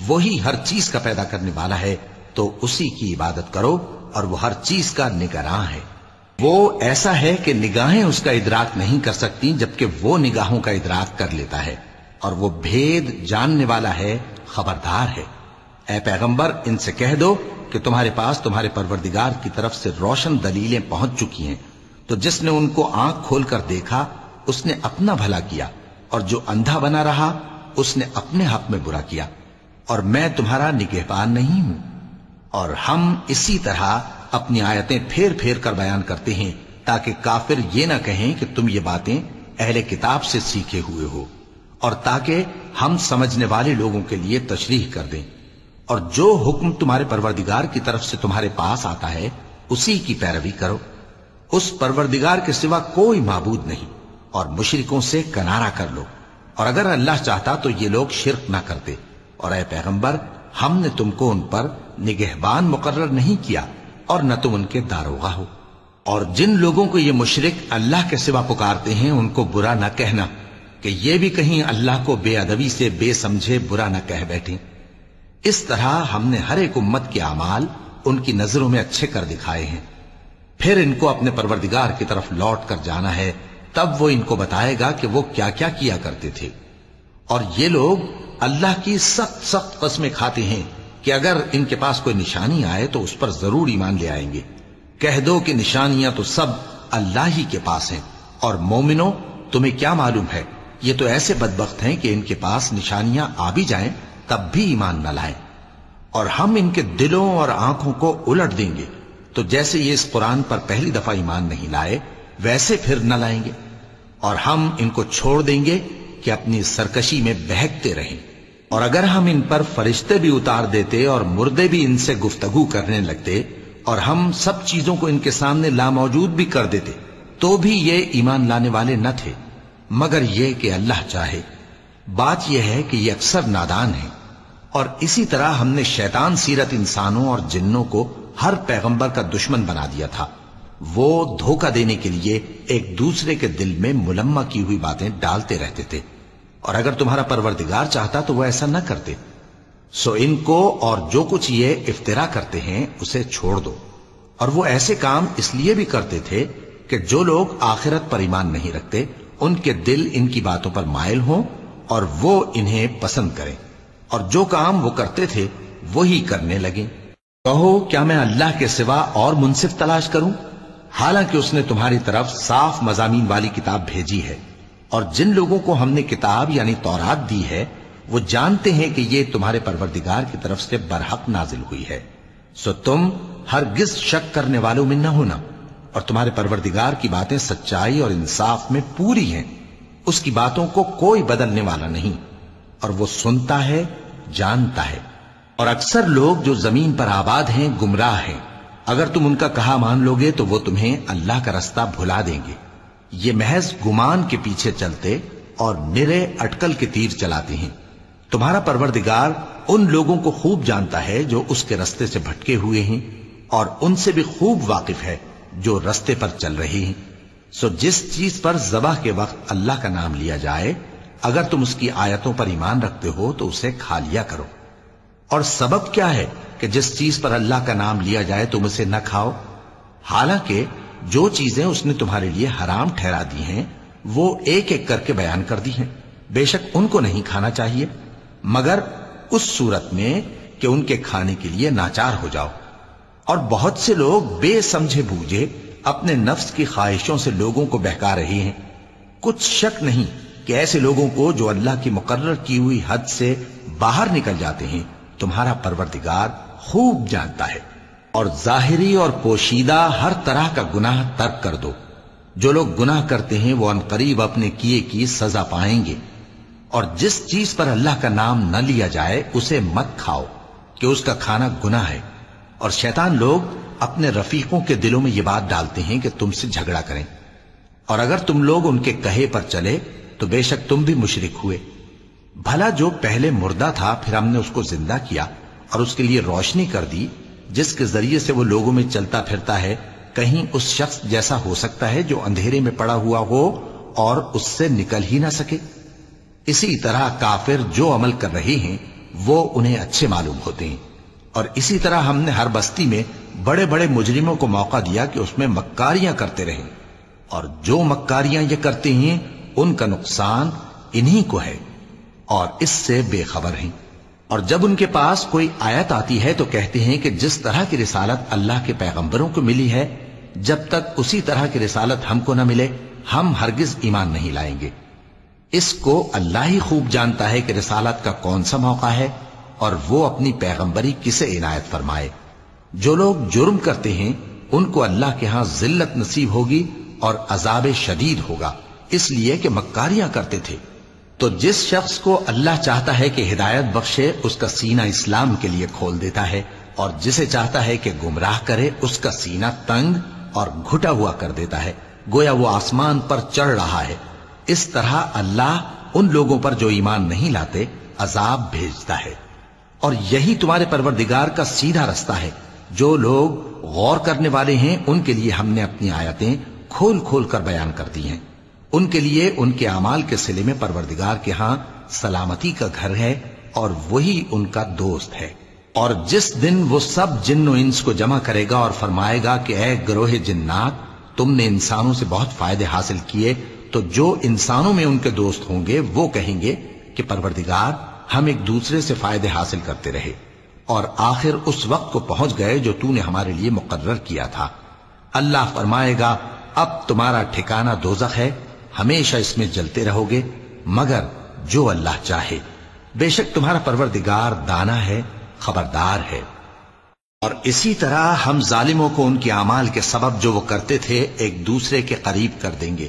وہی ہر چیز کا پیدا کرنے والا ہے، تو اسی کی عبادت کرو، اور وہ ہر چیز کا نگراں ہے۔ وہ ایسا ہے کہ نگاہیں اس کا ادراک نہیں کر سکتی، جبکہ وہ نگاہوں کا ادراک کر لیتا ہے، اور وہ بھید جاننے والا ہے، خبردار ہے۔ اے پیغمبر، ان سے کہہ دو کہ تمہارے پاس تمہارے پروردگار کی طرف سے روشن دلیلیں پہنچ چکی ہیں، تو جس نے ان کو آنکھ کھول کر دیکھا اس نے اپنا بھلا کیا، اور جو اندھا بنا رہا اس نے اپنے حق میں برا کیا، اور میں تمہارا نگہبان نہیں ہوں۔ اور ہم اسی طرح اپنی آیتیں پھیر پھیر کر بیان کرتے ہیں، تاکہ کافر یہ نہ کہیں کہ تم یہ باتیں اہل کتاب سے سیکھے ہوئے ہو، اور تاکہ ہم سمجھنے والے لوگوں کے لیے تشریح کر دیں۔ اور جو حکم تمہارے پروردگار کی طرف سے تمہارے پاس آتا ہے اسی کی پیروی کرو، اس پروردگار کے سوا کوئی معبود نہیں، اور مشرکوں سے کنارہ کر لو، اور اگر اللہ چاہتا تو یہ لوگ شرک نہ کرتے۔ اور اے پیغمبر، ہم نے تم کو ان پر نگہبان مقرر نہیں کیا، اور نہ تم ان کے داروغہ ہو۔ اور جن لوگوں کو یہ مشرک اللہ کے سوا پکارتے ہیں ان کو برا نہ کہنا، کہ یہ بھی کہیں اللہ کو بے ادبی سے بے سمجھے برا نہ کہہ بیٹھیں۔ اس طرح ہم نے ہر ایک امت کے اعمال ان کی نظروں میں اچھے کر دکھائے ہیں، پھر ان کو اپنے پروردگار کی طرف لوٹ کر جانا ہے، تب وہ ان کو بتائے گا کہ وہ کیا کیا کیا کرتے تھے۔ اور یہ لوگ اللہ کی سخت سخت قسمیں کھاتے ہیں کہ اگر ان کے پاس کوئی نشانی آئے تو اس پر ضرور ایمان لے آئیں گے۔ کہہ دو کہ نشانیاں تو سب اللہ ہی کے پاس ہیں، اور مومنوں تمہیں کیا معلوم ہے، یہ تو ایسے بدبخت ہیں کہ ان کے پاس نشانیاں آ بھی جائیں تب بھی ایمان نہ لائیں۔ اور ہم ان کے دلوں اور آنکھوں کو الٹ دیں گے، تو جیسے یہ اس قرآن پر پہلی دفعہ ایمان نہیں لائے ویسے پھر نہ لائیں گے، اور ہم ان کو چھوڑ دیں گے کہ اپنی سرکشی میں بہکتے رہیں۔ اور اگر ہم ان پر فرشتے بھی اتار دیتے اور مردے بھی ان سے گفتگو کرنے لگتے، اور ہم سب چیزوں کو ان کے سامنے لاموجود بھی کر دیتے، تو بھی یہ ایمان لانے والے نہ تھے، مگر یہ کہ اللہ چاہے۔ بات یہ ہے کہ یہ اکثر نادان ہیں۔ اور اسی طرح ہم نے شیطان سیرت انسانوں اور جنوں کو ہر پیغمبر کا دشمن بنا دیا تھا، وہ دھوکہ دینے کے لیے ایک دوسرے کے دل میں ملمہ کی ہوئی باتیں ڈالتے رہتے تھے، اور اگر تمہارا پروردگار چاہتا تو وہ ایسا نہ کرتے۔ سو ان کو اور جو کچھ یہ افترا کرتے ہیں اسے چھوڑ دو۔ اور وہ ایسے کام اس لیے بھی کرتے تھے کہ جو لوگ آخرت پر ایمان نہیں رکھتے ان کے دل ان کی باتوں پر مائل ہوں اور وہ انہیں پسند کریں، اور جو کام وہ کرتے تھے وہی کرنے لگیں۔ کہو کیا میں اللہ کے سوا اور منصف تلاش کروں، حالانکہ اس نے تمہاری طرف صاف مضامین والی کتاب بھیجی ہے، اور جن لوگوں کو ہم نے کتاب یعنی تورات دی ہے وہ جانتے ہیں کہ یہ تمہارے پروردگار کی طرف سے برحق نازل ہوئی ہے، سو تم ہرگز شک کرنے والوں میں نہ ہونا، اور تمہارے پروردگار کی باتیں سچائی اور انصاف میں پوری ہیں، اس کی باتوں کو کوئی بدلنے والا نہیں، اور وہ سنتا ہے جانتا ہے۔ اور اکثر لوگ جو زمین پر آباد ہیں گمراہ ہیں، اگر تم ان کا کہا مان لوگے تو وہ تمہیں اللہ کا رستہ بھلا دیں گے۔ یہ محض گمان کے پیچھے چلتے اور نرے اٹکل کے تیر چلاتے ہیں۔ تمہارا پروردگار ان لوگوں کو خوب جانتا ہے جو اس کے رستے سے بھٹکے ہوئے ہیں، اور ان سے بھی خوب واقف ہے جو رستے پر چل رہے ہیں۔ سو جس چیز پر ذبح کے وقت اللہ کا نام لیا جائے، اگر تم اس کی آیتوں پر ایمان رکھتے ہو تو اسے کھا لیا کرو۔ اور سبب کیا ہے کہ جس چیز پر اللہ کا نام لیا جائے تم اسے نہ کھاؤ، حالانکہ جو چیزیں اس نے تمہارے لیے حرام ٹھہرا دی ہیں وہ ایک ایک کر کے بیان کر دی ہیں، بے شک ان کو نہیں کھانا چاہیے مگر اس صورت میں کہ ان کے کھانے کے لیے ناچار ہو جاؤ۔ اور بہت سے لوگ بے سمجھے بوجھے اپنے نفس کی خواہشوں سے لوگوں کو بہکا رہے ہیں۔ کچھ شک نہیں کہ ایسے لوگوں کو جو اللہ کی مقرر کی ہوئی حد سے باہر نکل جاتے ہیں تمہارا پروردگار خوب جانتا ہے۔ اور ظاہری اور پوشیدہ ہر طرح کا گناہ ترک کر دو۔ جو لوگ گناہ کرتے ہیں وہ عنقریب اپنے کیے کی سزا پائیں گے۔ اور جس چیز پر اللہ کا نام نہ لیا جائے اسے مت کھاؤ کہ اس کا کھانا گناہ ہے۔ اور شیطان لوگ اپنے رفیقوں کے دلوں میں یہ بات ڈالتے ہیں کہ تم سے جھگڑا کریں، اور اگر تم لوگ ان کے کہے پر چلے تو بے شک تم بھی مشرک ہوئے۔ بھلا جو پہلے مردہ تھا پھر ہم نے اس کو زندہ کیا اور اس کے لیے روشنی کر دی جس کے ذریعے سے وہ لوگوں میں چلتا پھرتا ہے، کہیں اس شخص جیسا ہو سکتا ہے جو اندھیرے میں پڑا ہوا ہو اور اس سے نکل ہی نہ سکے؟ اسی طرح کافر جو عمل کر رہے ہیں وہ انہیں اچھے معلوم ہوتے ہیں۔ اور اسی طرح ہم نے ہر بستی میں بڑے بڑے مجرموں کو موقع دیا کہ اس میں مکاریاں کرتے رہیں، اور جو مکاریاں یہ کرتے ہیں ان کا نقصان انہی کو ہے اور اس سے بے خبر ہیں۔ اور جب ان کے پاس کوئی آیت آتی ہے تو کہتے ہیں کہ جس طرح کی رسالت اللہ کے پیغمبروں کو ملی ہے، جب تک اسی طرح کی رسالت ہم کو نہ ملے ہم ہرگز ایمان نہیں لائیں گے۔ اس کو اللہ ہی خوب جانتا ہے کہ رسالت کا کون سا موقع ہے اور وہ اپنی پیغمبری کسے عنایت فرمائے۔ جو لوگ جرم کرتے ہیں ان کو اللہ کے ہاں ذلت نصیب ہوگی اور عذاب شدید ہوگا، اس لیے کہ مکاریاں کرتے تھے۔ تو جس شخص کو اللہ چاہتا ہے کہ ہدایت بخشے اس کا سینہ اسلام کے لیے کھول دیتا ہے، اور جسے چاہتا ہے کہ گمراہ کرے اس کا سینہ تنگ اور گھٹا ہوا کر دیتا ہے، گویا وہ آسمان پر چڑھ رہا ہے۔ اس طرح اللہ ان لوگوں پر جو ایمان نہیں لاتے عذاب بھیجتا ہے۔ اور یہی تمہارے پروردگار کا سیدھا رستہ ہے۔ جو لوگ غور کرنے والے ہیں ان کے لیے ہم نے اپنی آیتیں کھول کھول کر بیان کر دی ہیں۔ ان کے لیے ان کے اعمال کے صلے میں پروردگار کے ہاں سلامتی کا گھر ہے اور وہی ان کا دوست ہے۔ اور جس دن وہ سب جن و انس کو جمع کرے گا اور فرمائے گا کہ اے گروہ جنات، تم نے انسانوں سے بہت فائدے حاصل کیے، تو جو انسانوں میں ان کے دوست ہوں گے وہ کہیں گے کہ پروردگار ہم ایک دوسرے سے فائدے حاصل کرتے رہے اور آخر اس وقت کو پہنچ گئے جو تو نے ہمارے لیے مقرر کیا تھا۔ اللہ فرمائے گا اب تمہارا ٹھکانہ دوزخ ہے، ہمیشہ اس میں جلتے رہو گے مگر جو اللہ چاہے، بے شک تمہارا پروردگار دانا ہے، خبردار ہے۔ اور اسی طرح ہم ظالموں کو ان کے اعمال کے سبب جو وہ کرتے تھے ایک دوسرے کے قریب کر دیں گے۔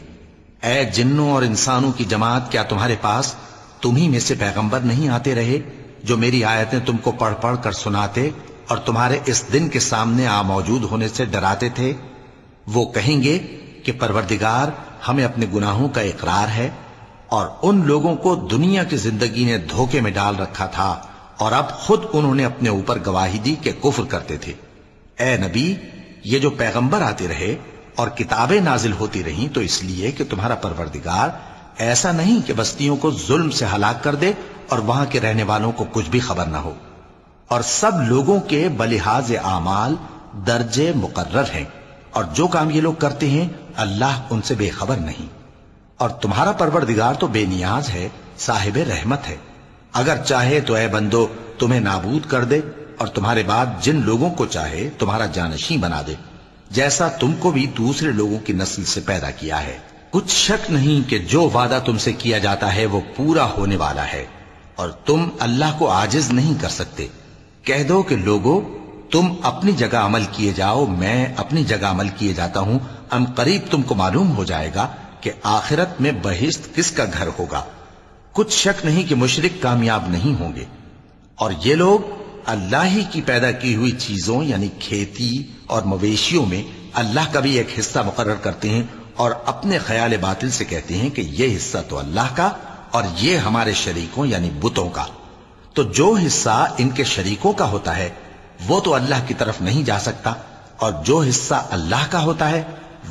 اے جنوں اور انسانوں کی جماعت، کیا تمہارے پاس تمہیں میں سے پیغمبر نہیں آتے رہے جو میری آیتیں تم کو پڑھ پڑھ کر سناتے اور تمہارے اس دن کے سامنے موجود ہونے سے ڈراتے تھے؟ وہ کہیں گے کہ پروردگار ہمیں اپنے گناہوں کا اقرار ہے، اور ان لوگوں کو دنیا کی زندگی نے دھوکے میں ڈال رکھا تھا اور اب خود انہوں نے اپنے اوپر گواہی دی کہ کفر کرتے تھے۔ اے نبی، یہ جو پیغمبر آتے رہے اور کتابیں نازل ہوتی رہیں تو اس لیے کہ تمہارا پروردگار ایسا نہیں کہ بستیوں کو ظلم سے ہلاک کر دے اور وہاں کے رہنے والوں کو کچھ بھی خبر نہ ہو، اور سب لوگوں کے بلحاظ اعمال درجے مقرر ہیں، اور جو کام یہ لوگ کرتے ہیں اللہ ان سے بے خبر نہیں۔ اور تمہارا پروردگار تو بے نیاز ہے، صاحب رحمت ہے، اگر چاہے تو اے بندو تمہیں نابود کر دے اور تمہارے بعد جن لوگوں کو چاہے تمہارا جانشین بنا دے، جیسا تم کو بھی دوسرے لوگوں کی نسل سے پیدا کیا ہے۔ کچھ شک نہیں کہ جو وعدہ تم سے کیا جاتا ہے وہ پورا ہونے والا ہے، اور تم اللہ کو عاجز نہیں کر سکتے۔ کہہ دو کہ لوگو تم اپنی جگہ عمل کیے جاؤ، میں اپنی جگہ عمل کیے جاتا ہوں، ان قریب تم کو معلوم ہو جائے گا کہ آخرت میں بہشت کس کا گھر ہوگا۔ کچھ شک نہیں کہ مشرک کامیاب نہیں ہوں گے۔ اور یہ لوگ اللہ ہی کی پیدا کی ہوئی چیزوں یعنی کھیتی اور مویشیوں میں اللہ کا بھی ایک حصہ مقرر کرتے ہیں اور اپنے خیال باطل سے کہتے ہیں کہ یہ حصہ تو اللہ کا اور یہ ہمارے شریکوں یعنی بتوں کا۔ تو جو حصہ ان کے شریکوں کا ہوتا ہے وہ تو اللہ کی طرف نہیں جا سکتا، اور جو حصہ اللہ کا ہوتا ہے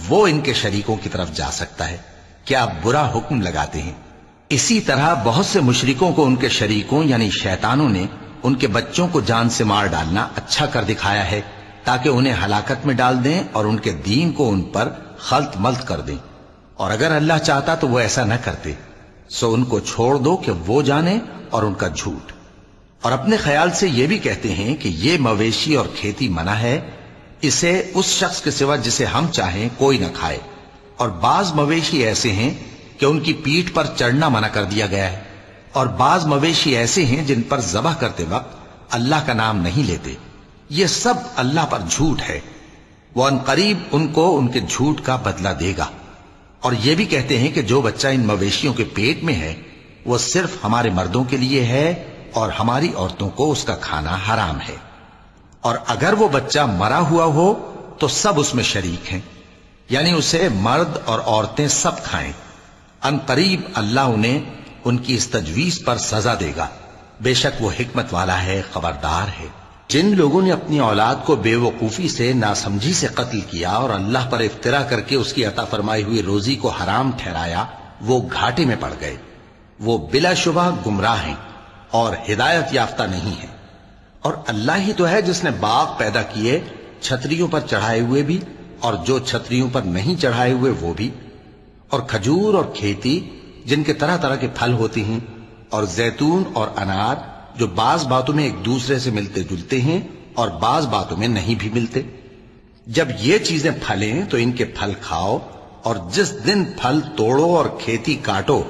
وہ ان کے شریکوں کی طرف جا سکتا ہے۔ کیا برا حکم لگاتے ہیں؟ اسی طرح بہت سے مشرکوں کو ان کے شریکوں یعنی شیطانوں نے ان کے بچوں کو جان سے مار ڈالنا اچھا کر دکھایا ہے تاکہ انہیں ہلاکت میں ڈال دیں اور ان کے دین کو ان پر خلط ملط کر دیں، اور اگر اللہ چاہتا تو وہ ایسا نہ کرتے۔ سو ان کو چھوڑ دو کہ وہ جانے اور ان کا جھوٹ۔ اور اپنے خیال سے یہ بھی کہتے ہیں کہ یہ مویشی اور کھیتی منع ہے، اسے اس شخص کے سوا جسے ہم چاہیں کوئی نہ کھائے، اور بعض مویشی ایسے ہیں کہ ان کی پیٹھ پر چڑھنا منع کر دیا گیا ہے، اور بعض مویشی ایسے ہیں جن پر ذبح کرتے وقت اللہ کا نام نہیں لیتے۔ یہ سب اللہ پر جھوٹ ہے، وہ ان قریب ان کو ان کے جھوٹ کا بدلہ دے گا۔ اور یہ بھی کہتے ہیں کہ جو بچہ ان مویشیوں کے پیٹ میں ہے وہ صرف ہمارے مردوں کے لیے ہے اور ہماری عورتوں کو اس کا کھانا حرام ہے، اور اگر وہ بچہ مرا ہوا ہو تو سب اس میں شریک ہیں، یعنی اسے مرد اور عورتیں سب کھائیں۔ ان قریب اللہ انہیں ان کی اس تجویز پر سزا دے گا، بے شک وہ حکمت والا ہے، خبردار ہے۔ جن لوگوں نے اپنی اولاد کو بے وقوفی سے ناسمجھی سے قتل کیا اور اللہ پر افترا کر کے اس کی عطا فرمائی ہوئی روزی کو حرام ٹھہرایا، وہ گھاٹے میں پڑ گئے، وہ بلا شبہ گمراہ ہیں۔ اور ہدایت یافتہ نہیں ہیں۔ اور اللہ ہی تو ہے جس نے باغ پیدا کیے، چھتریوں پر چڑھائے ہوئے بھی اور جو چھتریوں پر نہیں چڑھائے ہوئے وہ بھی، اور کھجور اور کھیتی جن کے طرح طرح کے پھل ہوتے ہیں، اور زیتون اور انار جو بعض باتوں میں ایک دوسرے سے ملتے جلتے ہیں اور بعض باتوں میں نہیں بھی ملتے۔ جب یہ چیزیں پھلیں تو ان کے پھل کھاؤ، اور جس دن پھل توڑو اور کھیتی کاٹو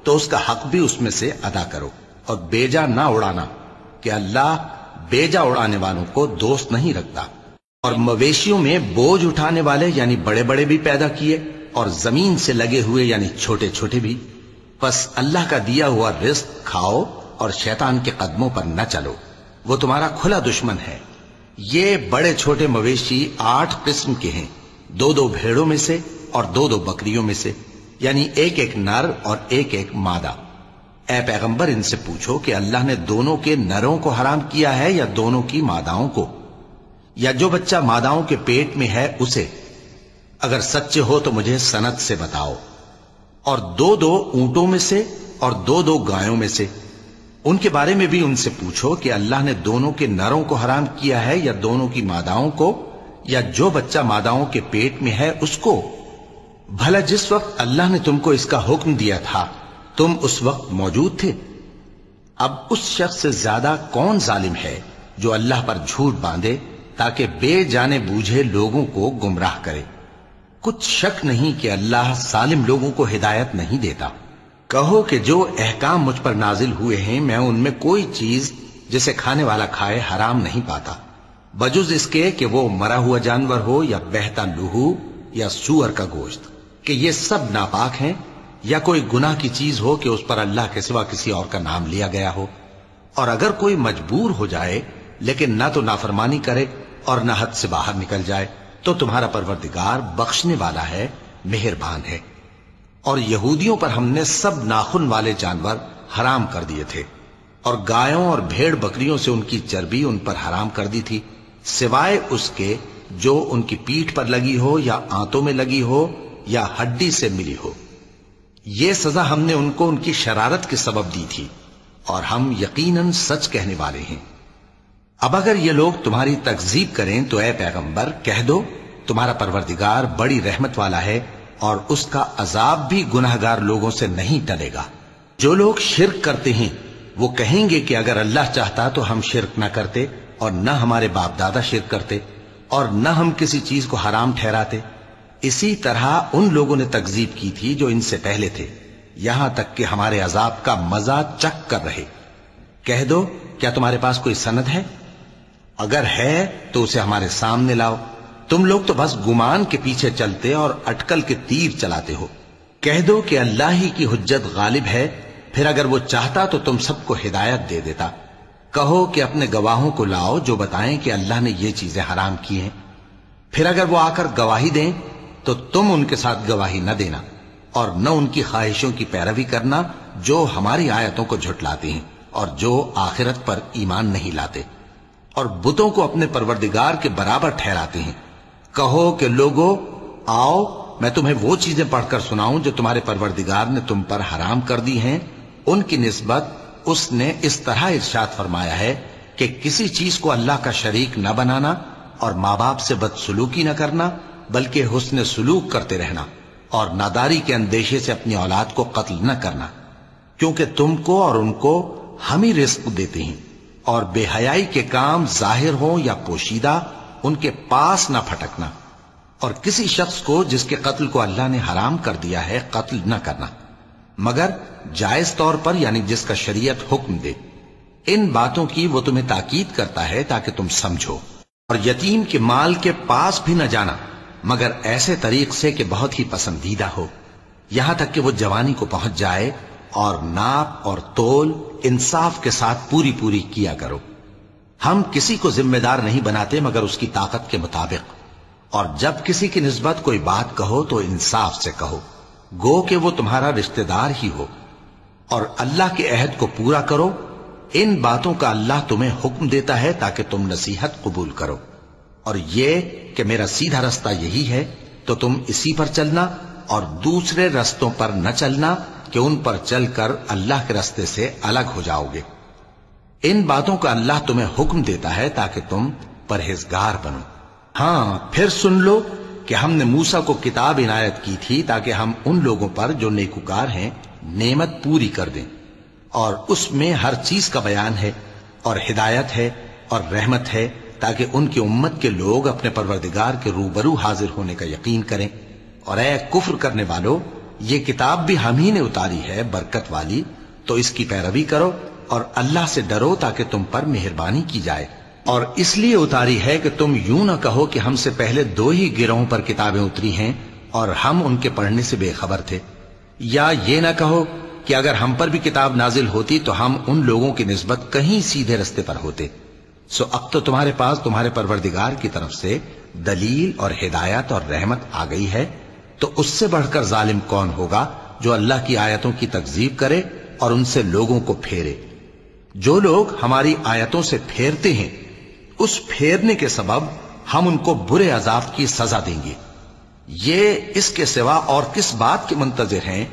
تو اس کا حق بھی اس میں سے ادا کرو، اور بیجا نہ اڑانا کہ اللہ بیجا اڑانے والوں کو دوست نہیں رکھتا۔ اور مویشیوں میں بوجھ اٹھانے والے یعنی بڑے بڑے بھی پیدا کیے، اور زمین سے لگے ہوئے یعنی چھوٹے چھوٹے بھی۔ پس اللہ کا دیا ہوا رزق کھاؤ اور شیطان کے قدموں پر نہ چلو، وہ تمہارا کھلا دشمن ہے۔ یہ بڑے چھوٹے مویشی 8 قسم کے ہیں، 2 بھیڑوں میں سے اور 2 بکریوں میں سے، یعنی ایک نر اور ایک مادہ۔ اے پیغمبر ان سے پوچھو کہ اللہ نے دونوں کے نروں کو حرام کیا ہے یا دونوں کی ماداؤں کو، یا جو بچہ ماداؤں کے پیٹ میں ہے اسے؟ اگر سچے ہو تو مجھے سند سے بتاؤ۔ اور 2 اونٹوں میں سے اور 2 گایوں میں سے، ان کے بارے میں بھی ان سے پوچھو کہ اللہ نے دونوں کے نروں کو حرام کیا ہے یا دونوں کی ماداؤں کو، یا جو بچہ ماداؤں کے پیٹ میں ہے اس کو؟ بھلا جس وقت اللہ نے تم کو اس کا حکم دیا تھا تم اس وقت موجود تھے؟ اب اس شخص سے زیادہ کون ظالم ہے جو اللہ پر جھوٹ باندھے تاکہ بے جانے بوجھے لوگوں کو گمراہ کرے؟ کچھ شک نہیں کہ اللہ ظالم لوگوں کو ہدایت نہیں دیتا۔ کہو کہ جو احکام مجھ پر نازل ہوئے ہیں میں ان میں کوئی چیز جسے کھانے والا کھائے حرام نہیں پاتا، بجز اس کے کہ وہ مرا ہوا جانور ہو یا بہتا لہو یا سور کا گوشت، کہ یہ سب ناپاک ہیں، یا کوئی گناہ کی چیز ہو کہ اس پر اللہ کے سوا کسی اور کا نام لیا گیا ہو۔ اور اگر کوئی مجبور ہو جائے لیکن نہ تو نافرمانی کرے اور نہ حد سے باہر نکل جائے تو تمہارا پروردگار بخشنے والا ہے، مہربان ہے۔ اور یہودیوں پر ہم نے سب ناخن والے جانور حرام کر دیے تھے، اور گایوں اور بھیڑ بکریوں سے ان کی چربی ان پر حرام کر دی تھی، سوائے اس کے جو ان کی پیٹھ پر لگی ہو یا آنتوں میں لگی ہو یا ہڈی سے ملی ہو۔ یہ سزا ہم نے ان کو ان کی شرارت کے سبب دی تھی، اور ہم یقیناً سچ کہنے والے ہیں۔ اب اگر یہ لوگ تمہاری تکذیب کریں تو اے پیغمبر کہہ دو تمہارا پروردگار بڑی رحمت والا ہے، اور اس کا عذاب بھی گناہگار لوگوں سے نہیں ٹلے گا۔ جو لوگ شرک کرتے ہیں وہ کہیں گے کہ اگر اللہ چاہتا تو ہم شرک نہ کرتے، اور نہ ہمارے باپ دادا شرک کرتے، اور نہ ہم کسی چیز کو حرام ٹھہراتے۔ اسی طرح ان لوگوں نے تکذیب کی تھی جو ان سے پہلے تھے، یہاں تک کہ ہمارے عذاب کا مزہ چکھ کر رہے۔ کہہ دو کیا تمہارے پاس کوئی سند ہے؟ اگر ہے تو اسے ہمارے سامنے لاؤ، تم لوگ تو بس گمان کے پیچھے چلتے اور اٹکل کے تیر چلاتے ہو۔ کہہ دو کہ اللہ ہی کی حجت غالب ہے، پھر اگر وہ چاہتا تو تم سب کو ہدایت دے دیتا۔ کہو کہ اپنے گواہوں کو لاؤ جو بتائیں کہ اللہ نے یہ چیزیں حرام کی ہیں، پھر اگر وہ آ کر گواہی دیں تو تم ان کے ساتھ گواہی نہ دینا، اور نہ ان کی خواہشوں کی پیروی کرنا جو ہماری آیتوں کو جھٹلاتے ہیں اور جو آخرت پر ایمان نہیں لاتے، اور بتوں کو اپنے پروردگار کے برابر ٹھہراتے ہیں۔ کہو کہ لوگو آؤ میں تمہیں وہ چیزیں پڑھ کر سناؤں جو تمہارے پروردگار نے تم پر حرام کر دی ہیں۔ ان کی نسبت اس نے اس طرح ارشاد فرمایا ہے کہ کسی چیز کو اللہ کا شریک نہ بنانا، اور ماں باپ سے بدسلوکی نہ کرنا بلکہ حسن سلوک کرتے رہنا، اور ناداری کے اندیشے سے اپنی اولاد کو قتل نہ کرنا، کیونکہ تم کو اور ان کو ہم ہی رزق دیتے ہیں۔ اور بے حیائی کے کام ظاہر ہوں یا پوشیدہ ان کے پاس نہ پھٹکنا، اور کسی شخص کو جس کے قتل کو اللہ نے حرام کر دیا ہے قتل نہ کرنا، مگر جائز طور پر یعنی جس کا شریعت حکم دے۔ ان باتوں کی وہ تمہیں تاکید کرتا ہے تاکہ تم سمجھو۔ اور یتیم کے مال کے پاس بھی نہ جانا مگر ایسے طریق سے کہ بہت ہی پسندیدہ ہو، یہاں تک کہ وہ جوانی کو پہنچ جائے، اور ناپ اور تول انصاف کے ساتھ پوری پوری کیا کرو۔ ہم کسی کو ذمہ دار نہیں بناتے مگر اس کی طاقت کے مطابق، اور جب کسی کی نسبت کوئی بات کہو تو انصاف سے کہو، گو کہ وہ تمہارا رشتہ دار ہی ہو، اور اللہ کے عہد کو پورا کرو۔ ان باتوں کا اللہ تمہیں حکم دیتا ہے تاکہ تم نصیحت قبول کرو، اور یہ کہ میرا سیدھا رستہ یہی ہے تو تم اسی پر چلنا، اور دوسرے رستوں پر نہ چلنا کہ ان پر چل کر اللہ کے رستے سے الگ ہو جاؤ گے۔ ان باتوں کا اللہ تمہیں حکم دیتا ہے تاکہ تم پرہیزگار بنو۔ ہاں پھر سن لو کہ ہم نے موسیٰ کو کتاب عنایت کی تھی تاکہ ہم ان لوگوں پر جو نیکوکار ہیں نعمت پوری کر دیں، اور اس میں ہر چیز کا بیان ہے اور ہدایت ہے اور رحمت ہے، تاکہ ان کی امت کے لوگ اپنے پروردگار کے روبرو حاضر ہونے کا یقین کریں۔ اور اے کفر کرنے والو، یہ کتاب بھی ہم ہی نے اتاری ہے برکت والی، تو اس کی پیروی کرو اور اللہ سے ڈرو تاکہ تم پر مہربانی کی جائے۔ اور اس لیے اتاری ہے کہ تم یوں نہ کہو کہ ہم سے پہلے 2 ہی گروہوں پر کتابیں اتری ہیں اور ہم ان کے پڑھنے سے بے خبر تھے، یا یہ نہ کہو کہ اگر ہم پر بھی کتاب نازل ہوتی تو ہم ان لوگوں کی نسبت کہیں سیدھے رستے پر ہوتے۔ سو اب تو تمہارے پاس تمہارے پروردگار کی طرف سے دلیل اور ہدایت اور رحمت آ گئی ہے، تو اس سے بڑھ کر ظالم کون ہوگا جو اللہ کی آیتوں کی تکذیب کرے اور ان سے لوگوں کو پھیرے۔ جو لوگ ہماری آیتوں سے پھیرتے ہیں، اس پھیرنے کے سبب ہم ان کو برے عذاب کی سزا دیں گے۔ یہ اس کے سوا اور کس بات کے منتظر ہیں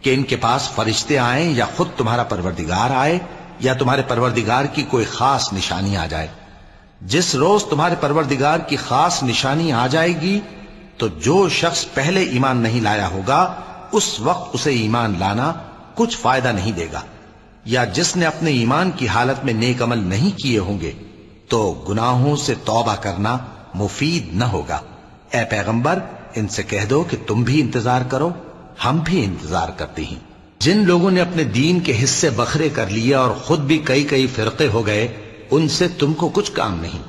کہ ان کے پاس فرشتے آئیں یا خود تمہارا پروردگار آئے یا تمہارے پروردگار کی کوئی خاص نشانی آ جائے؟ جس روز تمہارے پروردگار کی خاص نشانی آ جائے گی تو جو شخص پہلے ایمان نہیں لایا ہوگا اس وقت اسے ایمان لانا کچھ فائدہ نہیں دے گا، یا جس نے اپنے ایمان کی حالت میں نیک عمل نہیں کیے ہوں گے تو گناہوں سے توبہ کرنا مفید نہ ہوگا۔ اے پیغمبر، ان سے کہہ دو کہ تم بھی انتظار کرو، ہم بھی انتظار کرتے ہیں۔ جن لوگوں نے اپنے دین کے حصے بکھرے کر لیے اور خود بھی کئی فرقے ہو گئے، ان سے تم کو کچھ کام نہیں،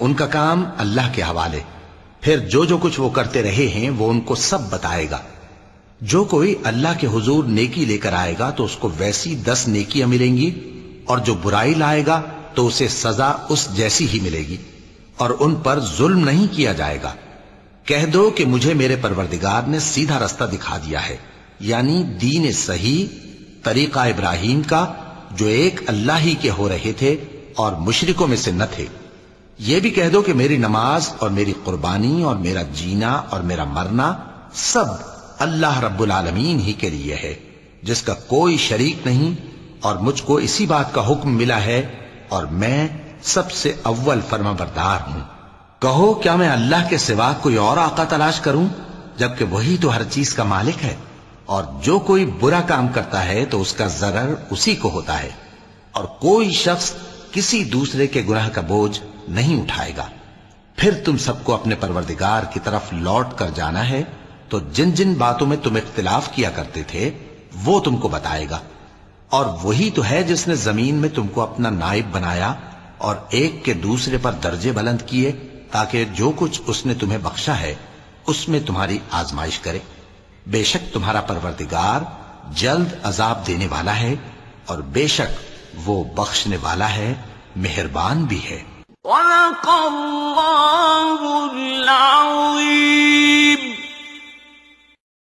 ان کا کام اللہ کے حوالے۔ پھر جو کچھ وہ کرتے رہے ہیں وہ ان کو سب بتائے گا۔ جو کوئی اللہ کے حضور نیکی لے کر آئے گا تو اس کو ویسی 10 نیکیاں ملیں گی، اور جو برائی لائے گا تو اسے سزا اس جیسی ہی ملے گی، اور ان پر ظلم نہیں کیا جائے گا۔ کہہ دو کہ مجھے میرے پروردگار نے سیدھا رستہ دکھا دیا ہے، یعنی دین صحیح، طریقہ ابراہیم کا، جو ایک اللہ ہی کے ہو رہے تھے اور مشرکوں میں سے نہ تھے۔ یہ بھی کہہ دو کہ میری نماز اور میری قربانی اور میرا جینا اور میرا مرنا سب اللہ رب العالمین ہی کے لیے ہے، جس کا کوئی شریک نہیں، اور مجھ کو اسی بات کا حکم ملا ہے اور میں سب سے اول فرما بردار ہوں۔ کہو کیا میں اللہ کے سوا کوئی اور آقا تلاش کروں، جبکہ وہی تو ہر چیز کا مالک ہے؟ اور جو کوئی برا کام کرتا ہے تو اس کا ضرر اسی کو ہوتا ہے، اور کوئی شخص کسی دوسرے کے گناہ کا بوجھ نہیں اٹھائے گا۔ پھر تم سب کو اپنے پروردگار کی طرف لوٹ کر جانا ہے، تو جن جن باتوں میں تم اختلاف کیا کرتے تھے وہ تم کو بتائے گا۔ اور وہی تو ہے جس نے زمین میں تم کو اپنا نائب بنایا اور ایک کے دوسرے پر درجے بلند کیے، تاکہ جو کچھ اس نے تمہیں بخشا ہے اس میں تمہاری آزمائش کرے۔ بے شک تمہارا پروردگار جلد عذاب دینے والا ہے، اور بے شک وہ بخشنے والا ہے، مہربان بھی ہے۔ وَلَقَ اللَّهُ